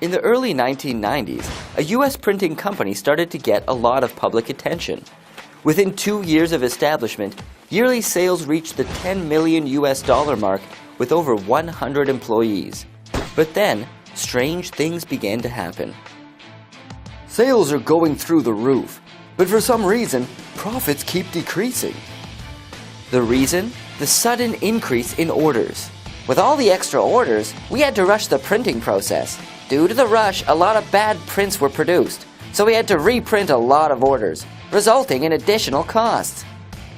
In the early 1990s, a U.S. printing company started to get a lot of public attention. Within 2 years of establishment, yearly sales reached the $10 million mark with over 100 employees. But then, strange things began to happen. Sales are going through the roof, but for some reason, profits keep decreasing. The reason? The sudden increase in orders. With all the extra orders, we had to rush the printing process. Due to the rush, a lot of bad prints were produced, so we had to reprint a lot of orders, resulting in additional costs.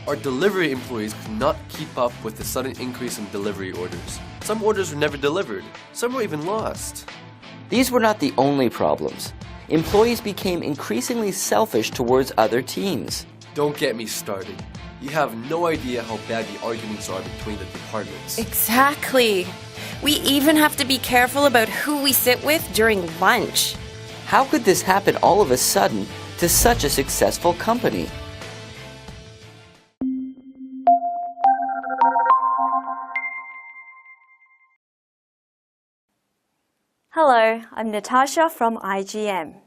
Our delivery employees could not keep up with the sudden increase in delivery orders. Some orders were never delivered, some were even lost. These were not the only problems. Employees became increasingly selfish towards other teams. Don't get me started. You have no idea how bad the arguments are between the departments. Exactly. We even have to be careful about who we sit with during lunch. How could this happen all of a sudden to such a successful company? Hello, I'm Natasha from IGM.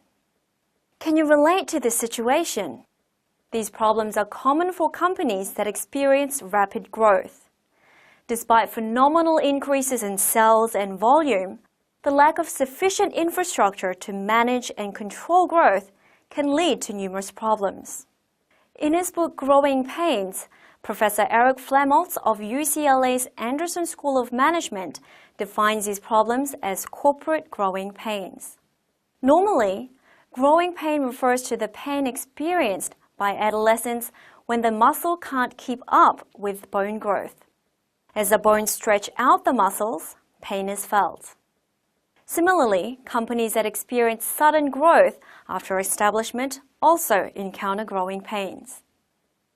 Can you relate to this situation? These problems are common for companies that experience rapid growth. Despite phenomenal increases in sales and volume, the lack of sufficient infrastructure to manage and control growth can lead to numerous problems. In his book Growing Pains, Professor Eric Flemholtz of UCLA's Anderson School of Management defines these problems as corporate growing pains. Normally, growing pain refers to the pain experienced by adolescents when the muscle can't keep up with bone growth. As the bones stretch out the muscles, pain is felt. Similarly, companies that experience sudden growth after establishment also encounter growing pains.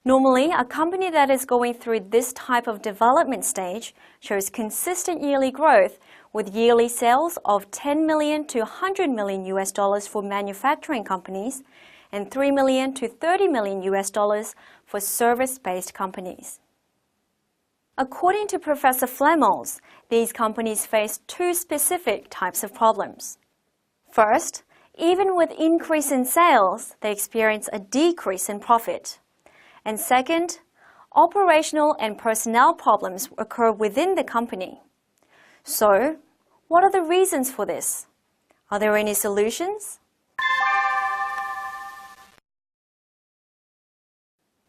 Normally, a company that is going through this type of development stage shows consistent yearly growth with yearly sales of $10 million to $100 million for manufacturing companies and $3 million to $30 million for service-based companies. According to Professor Flemholtz, these companies face two specific types of problems. First, even with increase in sales, they experience a decrease in profit. And second, operational and personnel problems occur within the company. So, what are the reasons for this? Are there any solutions?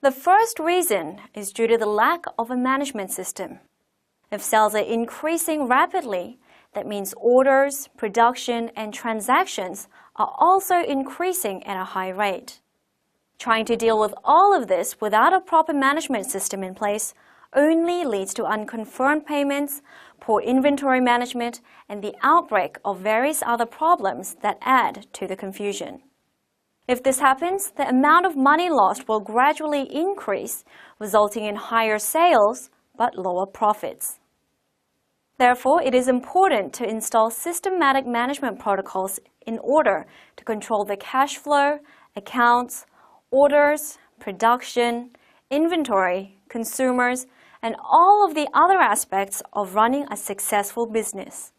The first reason is due to the lack of a management system. If sales are increasing rapidly, that means orders, production, and transactions are also increasing at a high rate. Trying to deal with all of this without a proper management system in place only leads to unconfirmed payments, poor inventory management, and the outbreak of various other problems that add to the confusion. If this happens, the amount of money lost will gradually increase, resulting in higher sales but lower profits. Therefore, it is important to install systematic management protocols in order to control the cash flow, accounts, orders, production, inventory, consumers, and all of the other aspects of running a successful business.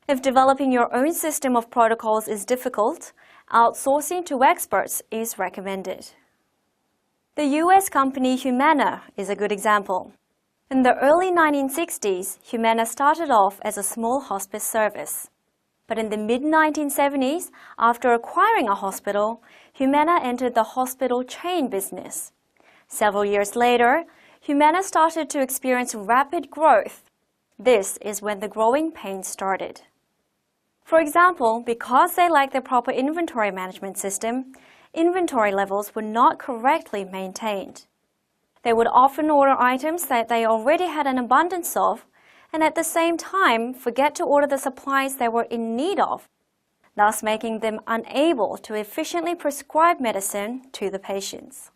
If developing your own system of protocols is difficult, outsourcing to experts is recommended. The US company Humana is a good example. In the early 1960s, Humana started off as a small hospice service. But in the mid-1970s, after acquiring a hospital, Humana entered the hospital chain business. Several years later, Humana started to experience rapid growth. This is when the growing pains started. For example, because they lacked the proper inventory management system, inventory levels were not correctly maintained. They would often order items that they already had an abundance of, and at the same time forget to order the supplies they were in need of, thus making them unable to efficiently prescribe medicine to the patients.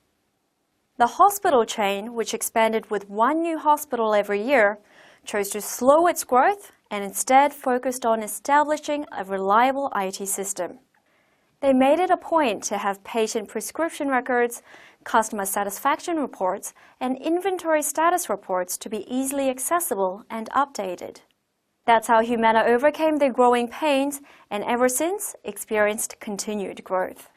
The hospital chain, which expanded with one new hospital every year, chose to slow its growth and instead focused on establishing a reliable IT system. They made it a point to have patient prescription records, customer satisfaction reports, and inventory status reports to be easily accessible and updated. That's how Humana overcame their growing pains and ever since experienced continued growth.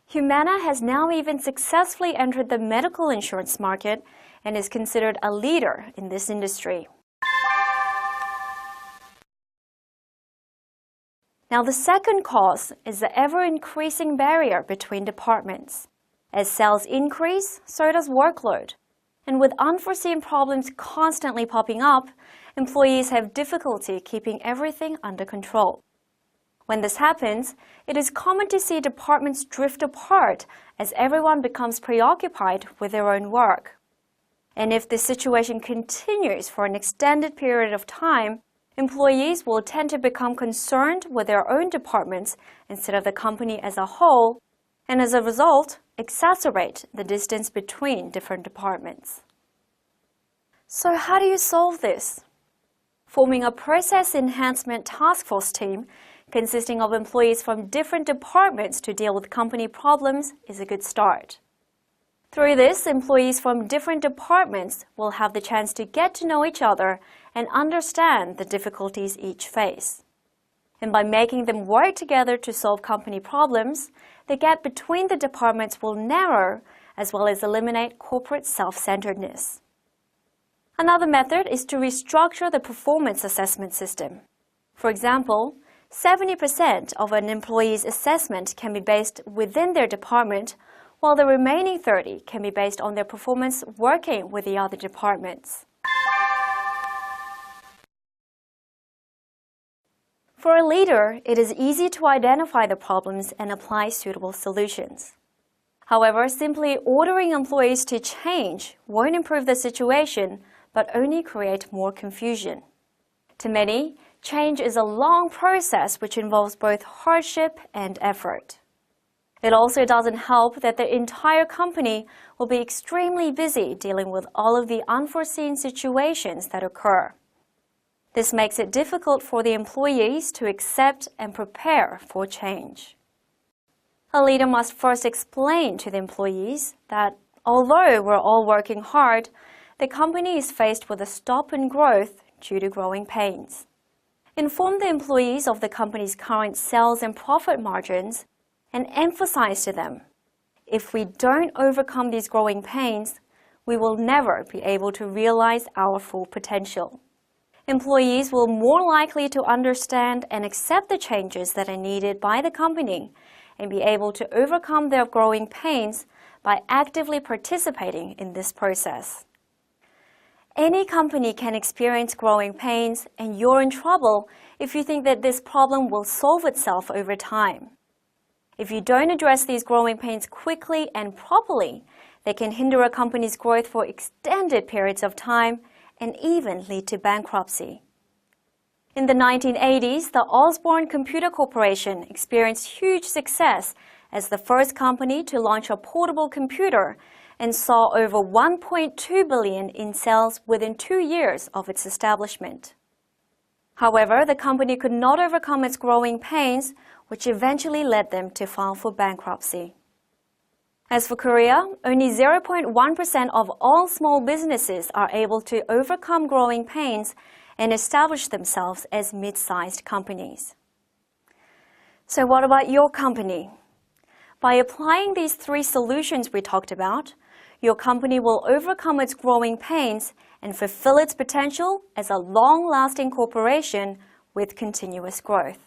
Humana has now even successfully entered the medical insurance market and is considered a leader in this industry. Now, the second cause is the ever-increasing barrier between departments. As sales increase, so does workload. And with unforeseen problems constantly popping up, employees have difficulty keeping everything under control. When this happens, it is common to see departments drift apart as everyone becomes preoccupied with their own work. And if this situation continues for an extended period of time, employees will tend to become concerned with their own departments instead of the company as a whole, and as a result, exacerbate the distance between different departments. So how do you solve this? Forming a process enhancement task force team consisting of employees from different departments to deal with company problems is a good start. Through this, employees from different departments will have the chance to get to know each other and understand the difficulties each face. And by making them work together to solve company problems, the gap between the departments will narrow as well as eliminate corporate self-centeredness. Another method is to restructure the performance assessment system. For example, 70% of an employee's assessment can be based within their department, while the remaining 30% can be based on their performance working with the other departments. For a leader, it is easy to identify the problems and apply suitable solutions. However, simply ordering employees to change won't improve the situation, but only create more confusion. To many, change is a long process which involves both hardship and effort. It also doesn't help that the entire company will be extremely busy dealing with all of the unforeseen situations that occur. This makes it difficult for the employees to accept and prepare for change. A leader must first explain to the employees that although we're all working hard, the company is faced with a stop in growth due to growing pains. Inform the employees of the company's current sales and profit margins and emphasize to them, if we don't overcome these growing pains, we will never be able to realize our full potential. Employees will more likely to understand and accept the changes that are needed by the company and be able to overcome their growing pains by actively participating in this process. Any company can experience growing pains, and you're in trouble if you think that this problem will solve itself over time. If you don't address these growing pains quickly and properly, they can hinder a company's growth for extended periods of time and even lead to bankruptcy. In the 1980s, the Osborne Computer Corporation experienced huge success as the first company to launch a portable computer and saw over $1.2 billion in sales within 2 years of its establishment. However, the company could not overcome its growing pains, which eventually led them to file for bankruptcy. As for Korea, only 0.1% of all small businesses are able to overcome growing pains and establish themselves as mid-sized companies. So what about your company? By applying these 3 solutions we talked about, your company will overcome its growing pains and fulfill its potential as a long-lasting corporation with continuous growth.